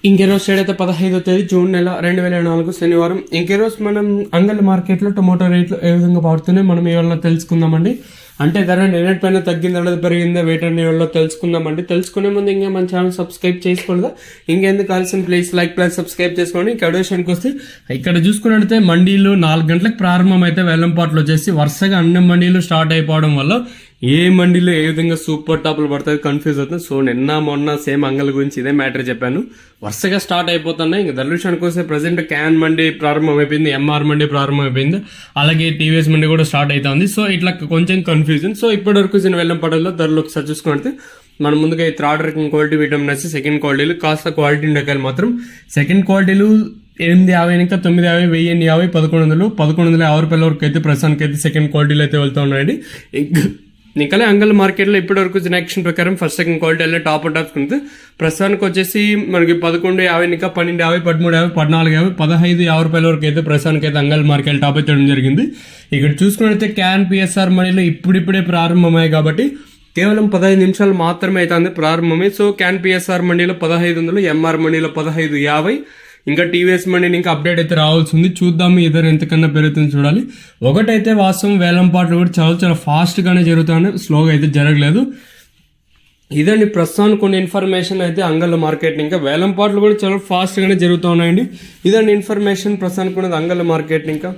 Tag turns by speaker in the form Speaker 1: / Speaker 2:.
Speaker 1: ఇంకే రోజు స్టేట్ అయితే 15వ తేదీ జూన్ నెల 2024 శనివారం. ఇంకే రోజు మనం అంగల్ మార్కెట్లో టొమాటో రేట్లు ఏ విధంగా పడుతున్నాయి మనం ఇవాళ తెలుసుకుందామండి. అంటే ధర నిన్నటి పైన తగ్గిందా లేదా పెరిగిందా వెయిట్ అనే ఇవాళ తెలుసుకుందామండి. తెలుసుకునే ముందు ఇంకా మన ఛానల్ సబ్స్క్రైబ్ చేసుకోలేదా? ఇంకెందుకు కావాల్సిన ప్లీజ్ లైక్ ప్లస్ సబ్స్క్రైబ్ చేసుకోండి. ఇంకా విషయానికి వస్తే ఇక్కడ చూసుకున్నట్టయితే మండీలు 4 గంటలకు ప్రారంభం అయితే వేలంపాట్లు వచ్చేసి వరుసగా అన్ని మండీలు స్టార్ట్ అయిపోవడం వల్ల ఏ మండీలో ఏ విధంగా సూపర్ టాపులు పడుతుంది కన్ఫ్యూజ్ అవుతుంది. సో నిన్న మొన్న సేమ్ అంగల్ గురించి ఇదే మ్యాటర్ చెప్పాను. వరుసగా స్టార్ట్ అయిపోతున్నాయి. ఇంకా దర్శనానికి వస్తే ప్రజెంట్ క్యాన్ మండి ప్రారంభం అయిపోయింది, ఎంఆర్ మండి ప్రారంభం అయిపోయింది, అలాగే టీవీఎస్ మండి కూడా స్టార్ట్ అవుతుంది. సో ఇట్లా కొంచెం కన్ఫ్యూజన్. సో ఇప్పటి వరకు వెళ్ళం పడల్లో ధరలు ఒకసారి చూసుకుంటే మనం ముందుగా ఈ థర్డ్ రకం క్వాలిటీ విటమిన్ వచ్చి సెకండ్ క్వాలిటీలు కాస్త క్వాలిటీ ఉండకాయలు మాత్రం సెకండ్ క్వాలిటీలు 850 ఇంకా 950 1050 1150 రూపాయల వరకు అయితే ప్రస్తుతానికి అయితే సెకండ్ క్వాలిటీలు అయితే వెళ్తూ ఉన్నాయండి. ఇంకా అంగల్ మార్కెట్లో ఇప్పటి వరకు యాక్షన్ ప్రకారం ఫస్ట్ సెకండ్ క్వాలిటీ వెళ్ళే టాప్ అండ్ టాప్స్ కింద ప్రస్తుతానికి వచ్చేసి మనకి 1150 ఇంకా 1250 1350 1450 1550 రూపాయల వరకు అయితే ప్రస్తుతానికి అయితే అంగల్ మార్కెట్ టాప్ అయితే జరిగింది. ఇక్కడ చూసుకున్నట్లయితే క్యాన్ పిఎస్ఆర్ మనీలో ఇప్పుడిప్పుడే ప్రారంభమయ్యాయి కాబట్టి కేవలం 15 నిమిషాలు మాత్రమే అవుతుంది ప్రారంభమే. సో క్యాన్ పిఎస్ఆర్ మండీలో 1500, ఎంఆర్ మండీలో 1550, ఇంకా టీవీఎస్ మండీని ఇంకా అప్డేట్ అయితే రావాల్సి ఉంది. చూద్దాం ఇద్దరు ఎంతకన్నా పెరుగుతుంది చూడాలి. ఒకటైతే వాస్తవం వేలంపాట్లు కూడా చాలా ఫాస్ట్ గానే జరుగుతాయి, స్లోగా అయితే జరగలేదు. ఇదండి ప్రస్తుతానికి కొన్ని ఇన్ఫర్మేషన్ అయితే అంగళ్ళ మార్కెట్ ఇంకా వేలంపాట్లు కూడా చాలా ఫాస్ట్ గానే జరుగుతూ ఉన్నాయండి. ఇదండి ఇన్ఫర్మేషన్ ప్రస్తుతానికి ఉన్నది అంగళ్ళ మార్కెట్ ఇంకా